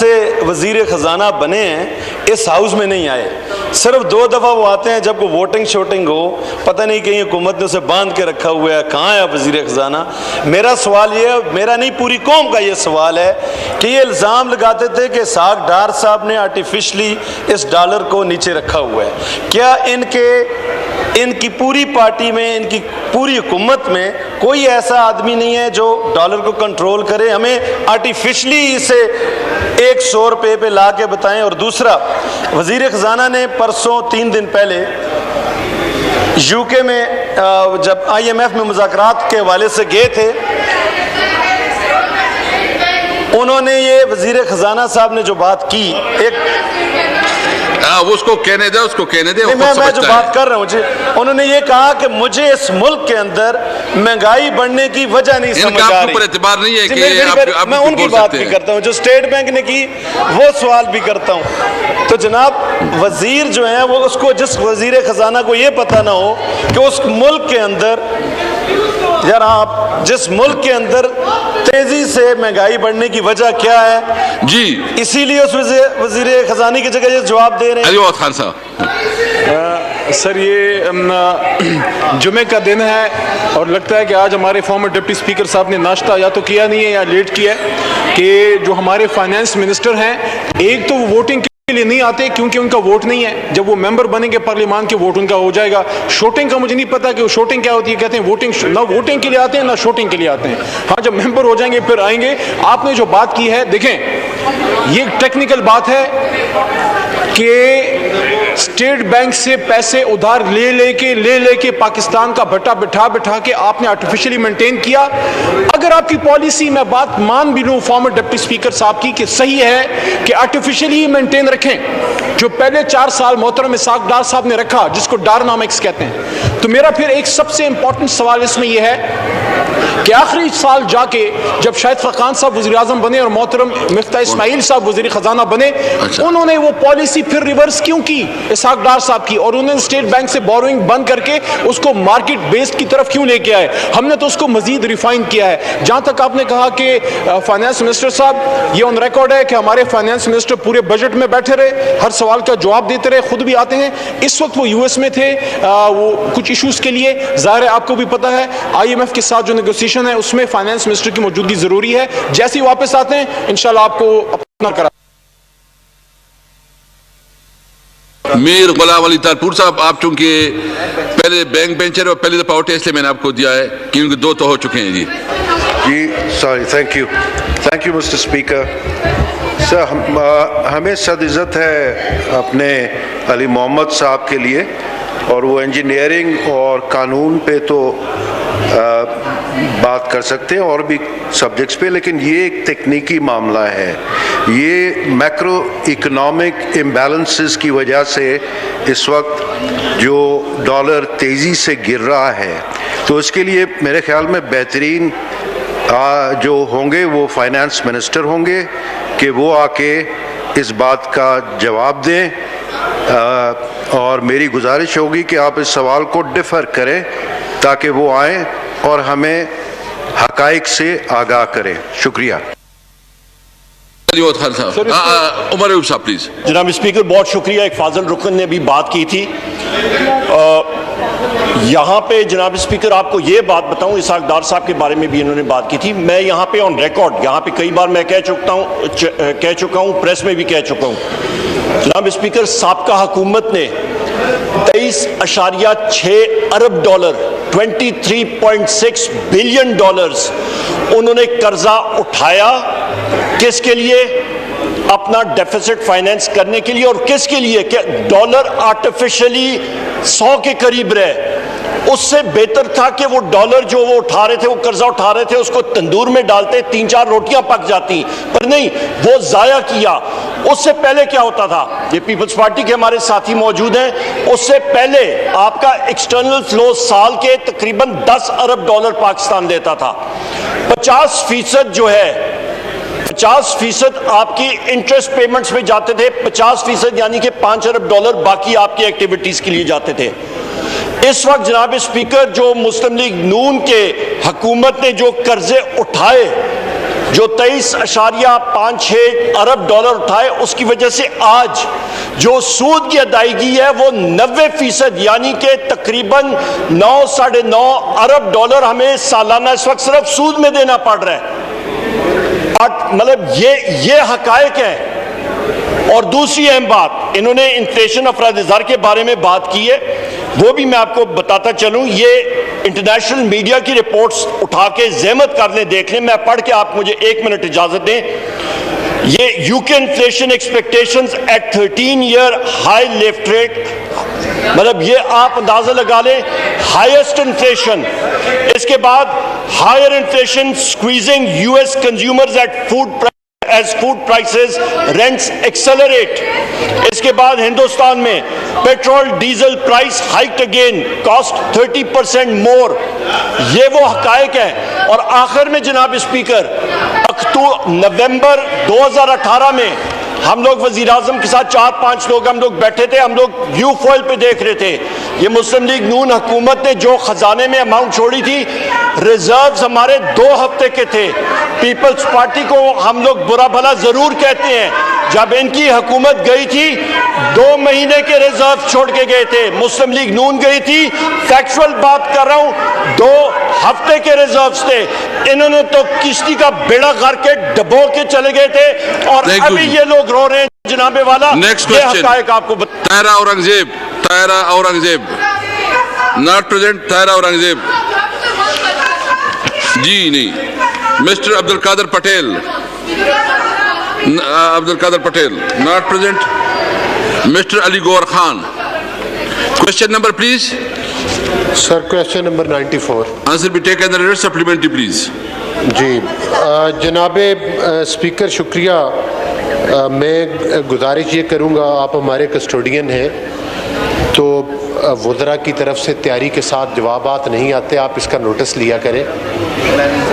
से वजीर ख़जाना बने हैं इस हाउस में नहीं आए। सिर्फ 2 दफ़ा वो आते हैं जब को वोटिंग शोटिंग हो, पता नहीं कहीं हुकूमत ने उसे बांध के रखा हुआ है, कहाँ है वजीर ख़जाना। मेरा सवाल ये, मेरा नहीं पूरी कौम का ये सवाल है कि ये इल्ज़ाम लगाते थे कि इसहाक डार साहब ने आर्टिफिशली इस डॉलर को नीचे रखा हुआ है। क्या इनकी पूरी पार्टी में, इनकी पूरी हुकूमत में कोई ऐसा आदमी नहीं है जो डॉलर को कंट्रोल करे? हमें आर्टिफिशली इसे 100 रुपये पे ला के बताएं। और दूसरा, वजीर ख़जाना ने परसों 3 दिन पहले यूके में जब IMF में मुज़ाकरात के हवाले से गए थे, उन्होंने ये वजीर ख़जाना साहब ने जो बात की, उसको कहने दे, उसको कहने दे। मैं जो बात कर रहा हूँ जी, उन्होंने ये कहा कि मुझे इस मुल्क के अंदर महंगाई बढ़ने की वजह नहीं समझ आ रही। एतबार नहीं है कि मैं उनकी बात भी करता हूँ जो स्टेट बैंक ने की, वो सवाल भी करता हूँ। तो जनाब वजीर जो है वो, उसको जिस वजीर ख़जाना को ये पता ना हो कि उस मुल्क के अंदर, यार आप जिस मुल्क के अंदर तेजी से महंगाई बढ़ने की वजह क्या है जी, इसीलिए उस वजीर ख़जाने की जगह ये जवाब दे रहे हैं। अली खान साहब, सर ये जुमे का दिन है और लगता है कि आज हमारे फॉर्मर डिप्टी स्पीकर साहब ने नाश्ता या तो किया नहीं है या लेट किया है कि जो हमारे फाइनेंस मिनिस्टर हैं, एक तो वो वोटिंग के लिए नहीं आते क्योंकि उनका वोट नहीं है। जब वो मेंबर बनेंगे पार्लियामान के, वोट उनका हो जाएगा। शोटिंग का मुझे नहीं पता कि वो शोटिंग क्या होती है। कहते हैं वोटिंग, ना वोटिंग के लिए आते हैं ना शोटिंग के लिए आते हैं। हाँ, जब मेंबर हो जाएंगे फिर आएंगे। आपने जो बात की है, देखें ये टेक्निकल बात है कि स्टेट बैंक से पैसे उधार ले लेके पाकिस्तान का भट्टा बिठा के आपने आर्टिफिशियली मेंटेन किया। अगर आपकी पॉलिसी, मैं बात मान भी लूं फॉर्मर डिप्टी स्पीकर साहब की कि सही है कि आर्टिफिशियली मेंटेन रखें, जो पहले 4 साल मोहतरम इसहाक डार साहब ने रखा, जिसको डारनामिक्स कहते हैं, तो मेरा फिर एक सबसे इंपॉर्टेंट सवाल इसमें यह है कि आखिरी साल जाके जब शाहिद फरकान साहब वज़ीर आज़म बने और मोहतरम मिफ्ता इस्माइल साहब वज़ीर ख़जाना बने, उन्होंने वो पॉलिसी फिर रिवर्स क्यों की इसहाक डार साहब की, और उन्होंने स्टेट बैंक से बोरोइंग बंद करके उसको मार्केट बेस्ड की तरफ क्यों लेके आए? हमने तो उसको मजीद रिफाइन किया है। जहां तक आपने कहा कि फाइनेंस मिनिस्टर साहब, ये ऑन रिकॉर्ड है कि हमारे फाइनेंस मिनिस्टर पूरे बजट में बैठे रहे, हर सवाल का जवाब देते रहे, खुद भी आते हैं। इस वक्त वो US में थे वो कुछ इशूज के लिए, जाहिर है आपको भी पता है IMF के साथ जो नेगोशिएशन है उसमें फाइनेंस मिनिस्टर की मौजूदगी जरूरी है। जैसे ही वापस आते हैं इंशाल्लाह आपको अपना करा। मीर गुलाम अली तारपुर साहब, आप चूंकि पहले बैंक बेंचर और पहली दफा उठे, इसलिए मैंने आपको दिया है क्योंकि 2 तो हो चुके हैं जी। Sorry, thank you Mister Speaker. Sir, हमें सद इज़्ज़त है अपने अली मोहम्मद साहब के लिए, और वो इंजीनियरिंग और कानून पे तो बात कर सकते हैं और भी सब्जेक्ट्स पे, लेकिन ये एक तकनीकी मामला है। ये मैक्रो इकोनॉमिक इम्बैलेंसेस की वजह से इस वक्त जो डॉलर तेज़ी से गिर रहा है, तो इसके लिए मेरे ख्याल में बेहतरीन जो होंगे वो फाइनेंस मिनिस्टर होंगे कि वो आके इस बात का जवाब दें। और मेरी गुजारिश होगी कि आप इस सवाल को डिफ़र करें ताकि वो आएँ और हमें हक़ाइक़ से आगाह करें। शुक्रिया। उमर साहब प्लीज। जनाब स्पीकर, बहुत शुक्रिया। एक फाजल रुकन ने भी बात की थी यहाँ पे। जनाब स्पीकर, आपको ये बात बताऊं, इसहाक डार साहब के बारे में भी इन्होंने बात की थी। मैं यहाँ पे ऑन रिकॉर्ड, यहाँ पे कई बार मैं कह चुका हूँ, प्रेस में भी कह चुका हूँ। जनाब स्पीकर, साबका हुकूमत ने 23.6 अरब डॉलर, 23.6 बिलियन डॉलर्स उन्होंने कर्जा उठाया। किसके लिए? अपना डेफिसिट फाइनेंस करने के लिए। और किसके लिए? कि डॉलर आर्टिफिशियली 100 के करीब रहे। उससे बेहतर था कि वो डॉलर जो वो उठा रहे थे, वो कर्जा उठा रहे थे, उसको तंदूर में डालते, 3-4 रोटियां पक जाती, पर नहीं, वो जाया किया। उससे पहले क्या होता था? ये पीपल्स पार्टी के हमारे साथी मौजूद हैं। उससे पहले आपका एक्सटर्नल फ्लो साल के तकरीबन 10 अरब डॉलर पाकिस्तान देता था। 50% जो है, 50% आपकी इंटरेस्ट पेमेंट्स में जाते थे। 50% यानी कि 5 अरब डॉलर बाकी आपकी एक्टिविटीज के लिए जाते थे। इस वक्त जनाब स्पीकर, जो मुस्लिम लीग नून के हुकूमत ने जो कर्जे उठाए जो 23.56 अरब डॉलर उठाए, उसकी वजह से आज जो सूद की अदायगी है वो 90% यानी कि तकरीबन 9 साढ़े 9 अरब डॉलर हमें सालाना इस वक्त सिर्फ सूद में देना पड़ रहा है। मतलब ये हकायक है। और दूसरी अहम बात, इन्होंने इन्फ्लेशन अफराद-ए-ज़र के बारे में बात की है, वो भी मैं आपको बताता चलूं। ये इंटरनेशनल मीडिया की रिपोर्ट्स उठा के ज़हमत कर लें, देख लें, मैं पढ़ के आप मुझे 1 मिनट इजाजत दें। ये UK inflation expectations at 13-year high lift rate, मतलब ये आप अंदाजा लगा लें, हाईएस्ट इन्फ्लेशन। इसके बाद higher inflation squeezing US consumers at as food prices rents accelerate। इसके बाद हिंदुस्तान में petrol diesel price hike again, cost 30% more. ये वो हकायक है। और आखिर में जनाब स्पीकर, नवंबर 2018 में हम लोग वजीर आजम के साथ 4-5 लोग हम लोग बैठे थे, हम लोग व्यू फॉइल पे देख रहे थे। ये मुस्लिम लीग नून हुकूमत ने जो खजाने में अमाउंट छोड़ी थी, रिजर्व्स हमारे 2 हफ्ते के थे। पीपल्स पार्टी को हम लोग बुरा भला जरूर कहते हैं, जब इनकी हुकूमत गई थी 2 महीने के रिजर्व छोड़ के गए थे। मुस्लिम लीग नून गई थी, फैक्चुअल बात कर रहा हूं, 2 हफ्ते के रिजर्व्स थे। इन्होंने तो किश्ती का बेड़ा करके डबो के चले गए थे और अभी ये लोग रो रहे हैं जनाबे वाला। नेक्स्ट क्वेश्चन, आपको तायरा औरंगजेब नॉट प्रेजेंट। तायरा औरंगजेब जी नहीं। Mister Abdul Qadir Patel not present. Mister Ali Gaur Khan, question number please. Sir question number 94। Answer B taken in the supplementary please. जी जनाबे स्पीकर शुक्रिया। मैं गुजारिश ये करूँगा, आप हमारे कस्टोडियन हैं तो वज़रा की तरफ से तैयारी के साथ जवाबात नहीं आते, आप इसका नोटिस लिया करें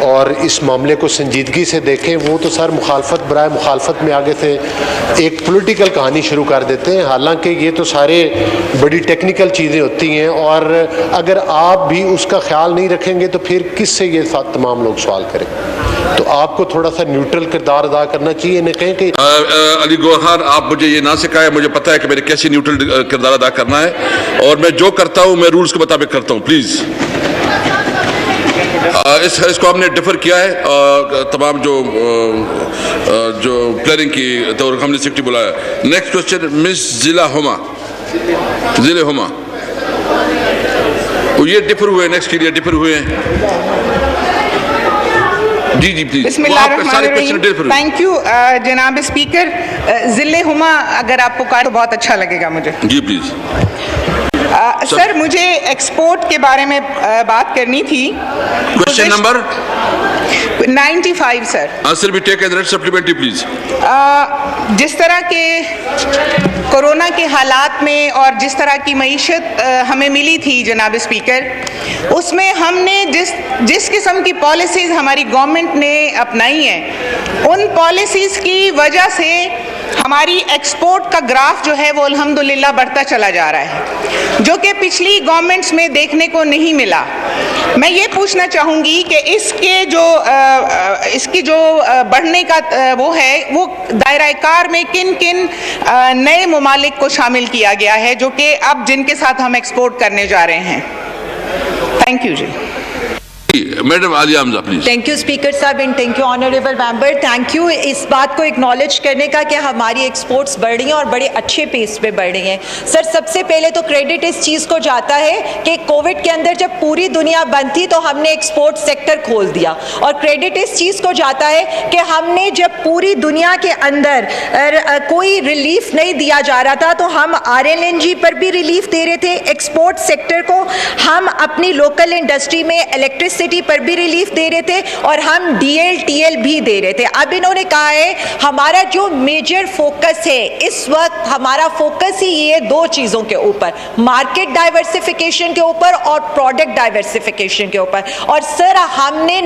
और इस मामले को संजीदगी से देखें। वो तो सर मुखालफत बराए मुखालफत में आगे से एक पॉलिटिकल कहानी शुरू कर देते हैं, हालांकि ये तो सारे बड़ी टेक्निकल चीज़ें होती हैं और अगर आप भी उसका ख्याल नहीं रखेंगे तो फिर किससे ये तमाम लोग सवाल करें। तो आपको थोड़ा सा न्यूट्रल किरदार अदा करना चाहिए। इन्हें कहें कि अली गौर खान, आप मुझे ये ना सिखाएं, मुझे पता है कि मैंने कैसे न्यूट्रल किरदार अदा करना है और मैं जो करता हूं मैं रूल्स के मुताबिक करता हूं। प्लीज इसको हमने डिफर किया है, तमाम जो प्लानिंग की तो हमने सेक्रेटरी बुलाया। नेक्स्ट क्वेश्चन मिस जिला हुमा। ये डिफर हुए, नेक्स्ट के लिए डिफर हुए हैं। जी प्लीज। थैंक यू जनाब स्पीकर। जिले हुमा अगर आप पुकार तो बहुत अच्छा लगेगा मुझे। जी प्लीज। सर मुझे एक्सपोर्ट के बारे में बात करनी थी। Question number 95 sir. आंसर भी टेक एज सप्लीमेंट्री प्लीज। जिस तरह के कोरोना के हालात में और जिस तरह की मईशत हमें मिली थी जनाब स्पीकर, उसमें हमने जिस किस्म की पॉलिसीज़ हमारी गवर्नमेंट ने अपनाई हैं, उन पॉलिसीज़ की वजह से हमारी एक्सपोर्ट का ग्राफ जो है वो अल्हम्दुलिल्लाह बढ़ता चला जा रहा है, जो कि पिछली गवर्नमेंट्स में देखने को नहीं मिला। मैं ये पूछना चाहूँगी कि इसकी जो बढ़ने का वो है, वो दायरा-ए-कार में किन किन नए ममालिक को शामिल किया गया है जो कि अब जिनके साथ हम एक्सपोर्ट करने जा रहे हैं। थैंक यू जी। Madam Aliya Hamza please. Thank you speaker साहब and thank you honourable member. Thank you इस बात को एक्नॉलेज करने का कि हमारी एक्सपोर्ट्स बढ़ रही हैं और बड़े अच्छे पेस पे बढ़ रही हैं। सर सबसे पहले तो क्रेडिट इस चीज़ को जाता है कि कोविड के अंदर जब पूरी दुनिया बंद थी तो हमने एक्सपोर्ट सेक्टर खोल दिया, और क्रेडिट इस चीज़ को जाता है कि हमने जब पूरी दुनिया के अंदर कोई रिलीफ नहीं दिया जा रहा था तो हम RLNG पर भी रिलीफ दे रहे थे, एक्सपोर्ट सेक्टर को हम अपनी लोकल इंडस्ट्री में इलेक्ट्रिसिटी पर भी रिलीफ दे रहे थे और हम DL-TL भी दे रहे थे। अब इन्होंने कहा है हमारा जो मेजर फोकस है इस वक्त, हमारा फोकस ही ये 2 चीज़ों के ऊपर, मार्केट डाइवर्सिफिकेशन के ऊपर और प्रोडक्ट डाइवर्सिफिकेशन के ऊपर। और सर हमने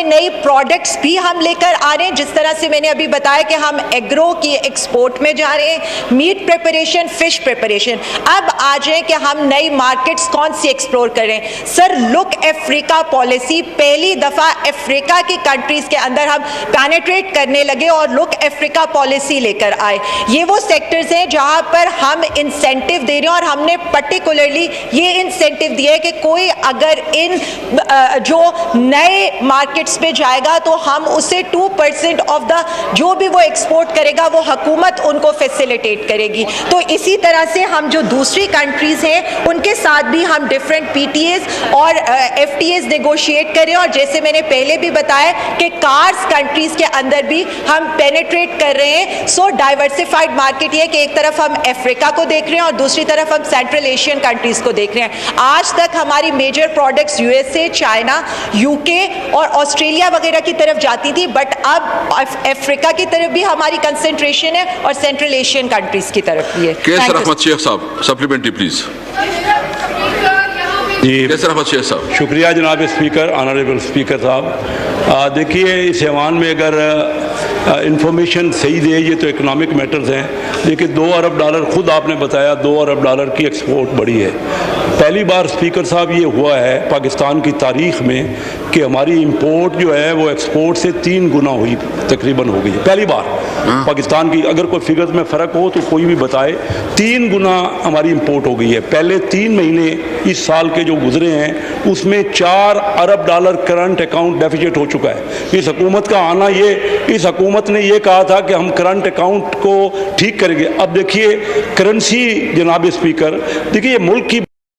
नई प्रोडक्ट्स भी हम लेकर आ रहे हैं, जिस तरह से मैंने अभी बताया कि हम एग्रो की एक्सपोर्ट में जा रहे हैं, मीट प्रिपरेशन, फिश प्रिपरेशन। अब आ जाए कि हम नई मार्केट्स कौन सी एक्सप्लोर करें। सर लुक अफ्रीका पॉलिसी पहली दफा अफ्रीका की कंट्रीज के अंदर हम पेनिट्रेट करने लगे और लुक अफ्रीका पॉलिसी लेकर आए। ये वो सेक्टर्स हैं जहां पर हम इंसेंटिव दे रहे हैं और हमने पर्टिकुलरली ये इंसेंटिव दिया है कि कोई अगर इन जो नए मार्केट्स पे जाएगा तो हम उसे 2% ऑफ द जो भी वो एक्सपोर्ट करेगा वो हुकूमत उनको फैसिलिटेट करेगी। तो इसी तरह से हम जो दूसरी कंट्रीज हैं उनके साथ भी हम डिफरेंट पीटीएस और एफटीएस नेगोशिएट करें। और जैसे मैंने पहले भी बताया कि कार्स कंट्रीज के अंदर भी हम पेनिट्रेट कर रहे हैं। सो डाइवर्सिफाइड मार्केट ये कि एक तरफ हम अफ्रीका को देख रहे हैं और दूसरी तरफ हम सेंट्रल एशियन कंट्रीज को देख रहे हैं। आज तक हमारी major products USA, China, UK और ऑस्ट्रेलिया वगैरह की तरफ जाती थी, बट अब अफ्रीका की तरफ भी हमारी कंसंट्रेशन है और सेंट्रल एशियन कंट्रीज की तरफ भी है। कैसर अहमद शेख साहब, सप्लीमेंट्री प्लीज। जी, कैसर अहमद शेख साहब। शुक्रिया जनाब स्पीकर, ऑनरेबल स्पीकर साहब। देखिए, इस ऐवान में अगर इंफॉर्मेशन सही दे, ये तो इकोनॉमिक मैटर्स हैं, लेकिन $2 अरब खुद आपने बताया $2 अरब की एक्सपोर्ट बढ़ी है। पहली बार स्पीकर साहब ये हुआ है पाकिस्तान की तारीख में कि हमारी इंपोर्ट जो है वो एक्सपोर्ट से 3 गुना हुई, तकरीबन हो गई है। पहली बार पाकिस्तान की, अगर कोई फिगर्स में फ़र्क हो तो कोई भी बताए, 3 गुना हमारी इंपोर्ट हो गई है। पहले 3 महीने इस साल के जो गुजरे हैं उसमें $4 अरब करंट अकाउंट डेफिसिट हो चुका है। इस हुकूमत का आना, ये इस हुकूमत ने ये कहा था कि हम करंट अकाउंट को ठीक करेंगे। अब देखिए करेंसी, जनाब स्पीकर, देखिए ये मुल्क की